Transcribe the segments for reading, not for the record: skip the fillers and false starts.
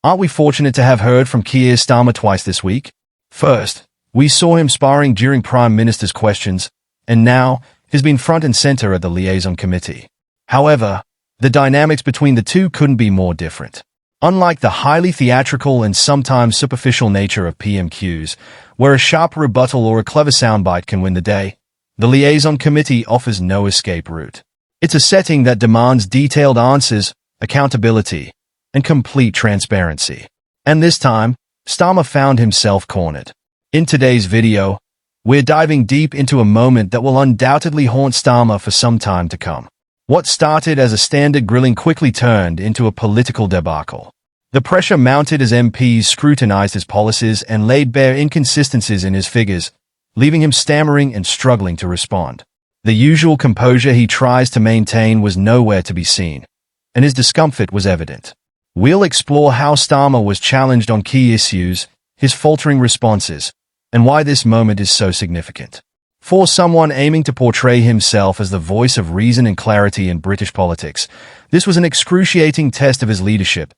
Aren't we fortunate to have heard from Keir Starmer twice this week? First, we saw him sparring during Prime Minister's questions, and now he's been front and center at the Liaison Committee. However, the dynamics between the two couldn't be more different. Unlike the highly theatrical and sometimes superficial nature of PMQs, where a sharp rebuttal or a clever soundbite can win the day, the Liaison Committee offers no escape route. It's a setting that demands detailed answers, accountability, and complete transparency. And this time, Starmer found himself cornered. In today's video, we're diving deep into a moment that will undoubtedly haunt Starmer for some time to come. What started as a standard grilling quickly turned into a political debacle. The pressure mounted as MPs scrutinized his policies and laid bare inconsistencies in his figures, leaving him stammering and struggling to respond. The usual composure he tries to maintain was nowhere to be seen, and his discomfort was evident. We'll explore how Starmer was challenged on key issues, his faltering responses, and why this moment is so significant. For someone aiming to portray himself as the voice of reason and clarity in British politics, this was an excruciating test of his leadership,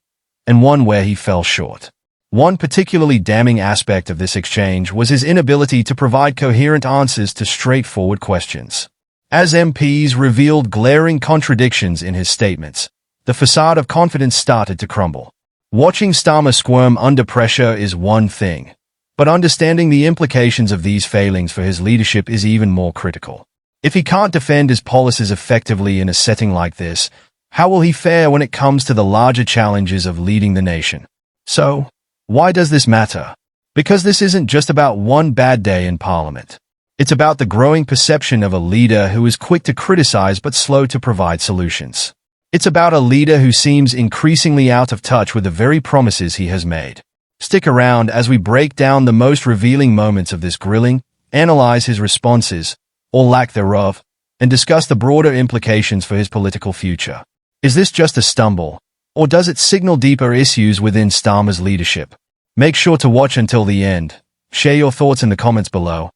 and one where he fell short. One particularly damning aspect of this exchange was his inability to provide coherent answers to straightforward questions. As MPs revealed glaring contradictions in his statements, the facade of confidence started to crumble. Watching Starmer squirm under pressure is one thing, but understanding the implications of these failings for his leadership is even more critical. If he can't defend his policies effectively in a setting like this, how will he fare when it comes to the larger challenges of leading the nation? So, why does this matter? Because this isn't just about one bad day in Parliament. It's about the growing perception of a leader who is quick to criticize but slow to provide solutions. It's about a leader who seems increasingly out of touch with the very promises he has made. Stick around as we break down the most revealing moments of this grilling, analyze his responses, or lack thereof, and discuss the broader implications for his political future. Is this just a stumble, or does it signal deeper issues within Starmer's leadership? Make sure to watch until the end, share your thoughts in the comments below,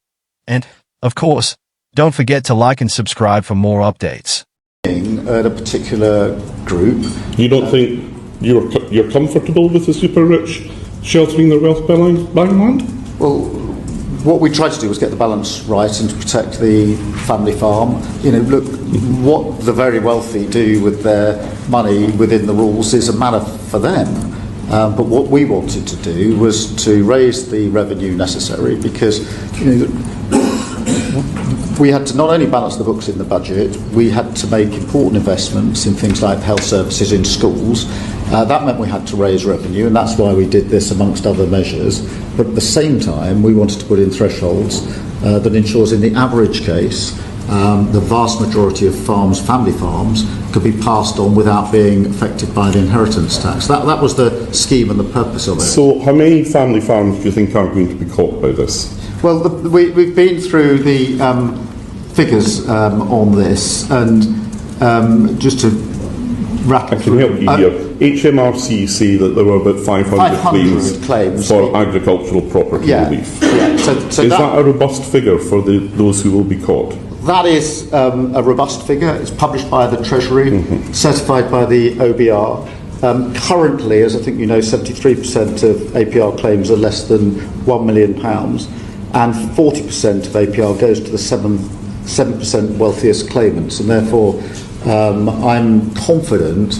and, of course, don't forget to like and subscribe for more updates. At a particular group. You don't think you're comfortable with the super rich sheltering their wealth by land? Well, what we tried to do was get the balance right and to protect the family farm. You know, look, what the very wealthy do with their money within the rules is a matter for them. But what we wanted to do was to raise the revenue necessary because, you know, we had to not only balance the books in the budget, we had to make important investments in things like health services in schools. That meant we had to raise revenue, and that's why we did this amongst other measures. But at the same time, we wanted to put in thresholds that ensures in the average case, the vast majority of farms, family farms, could be passed on without being affected by the inheritance tax. That was the scheme and the purpose of it. So how many family farms do you think are going to be caught by this? Well, we've been through the figures on this, and just to wrap up. I can help you here. HMRC say that there were about 500 claims for agricultural property relief. Yeah. So is that a robust figure for those who will be caught? That is a robust figure. It's published by the Treasury, certified by the OBR. Currently, as I think you know, 73% of APR claims are less than £1 million, and 40% of APR goes to the 7% wealthiest claimants, and therefore I'm confident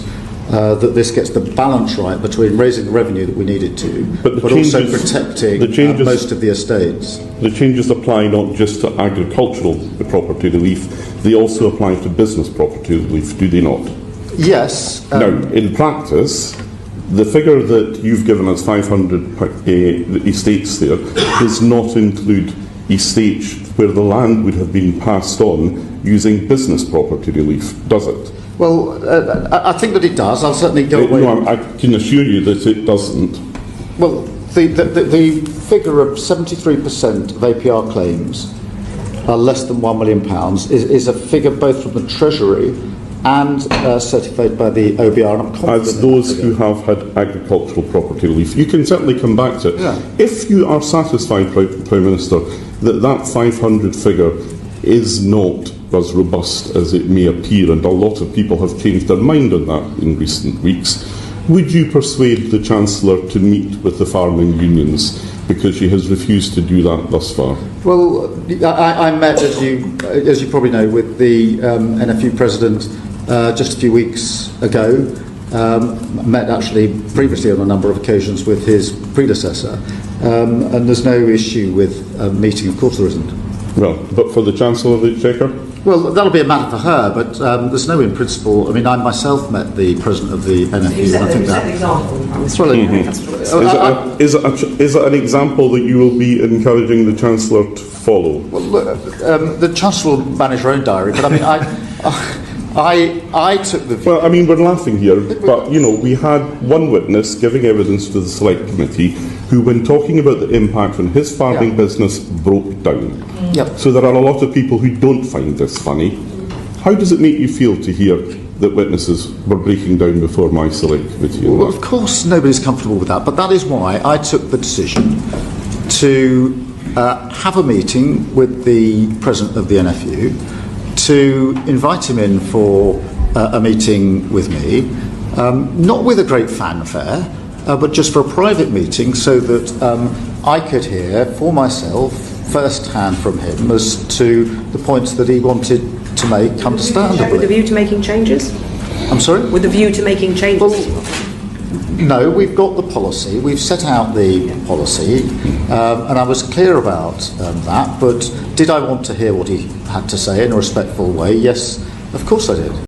that this gets the balance right between raising the revenue that we needed to, but also protecting most of the estates. The changes apply not just to agricultural property relief, they also apply to business property relief, do they not? Yes. Now, in practice, the figure that you've given us, 500 estates there, does not include estates where the land would have been passed on using business property relief, does it? Well, I think that it does. I'll certainly go away. No, I can assure you that it doesn't. Well, the figure of 73% of APR claims are less than £1 million is a figure both from the Treasury and certified by the OBR, and I'm confident as those who have had agricultural property relief. You can certainly come back to it. Yeah. If you are satisfied, Prime Minister, that 500 figure is not as robust as it may appear, and a lot of people have changed their mind on that in recent weeks, Would you persuade the Chancellor to meet with the farming unions, because she has refused to do that thus far? Well, I met, as you probably know, with the NFU President just a few weeks ago. Met actually previously on a number of occasions with his predecessor, and there's no issue with meeting. Of course there isn't. Well, but for the Chancellor of the Exchequer? Well, that'll be a matter for her, but there's no in principle. I mean, I myself met the President of the NFU, and I think that... Is it an example that you will be encouraging the Chancellor to follow? Well, look, the Chancellor will manage her own diary, but I mean, I took the view... Well, I mean, we're laughing here, but, you know, we had one witness giving evidence to the Select Committee who, when talking about the impact on his farming business, broke down. Yep. So there are a lot of people who don't find this funny. How does it make you feel to hear that witnesses were breaking down before my Select Committee? Well, of course nobody's comfortable with that, but that is why I took the decision to have a meeting with the President of the NFU, to invite him in for a meeting with me, not with a great fanfare, but just for a private meeting, so that I could hear for myself first-hand from him as to the points that he wanted to make, understandably. With a view to making changes? I'm sorry? With a view to making changes? Well, no, we've got the policy, we've set out the policy, and I was clear about that, but did I want to hear what he had to say in a respectful way? Yes, of course I did.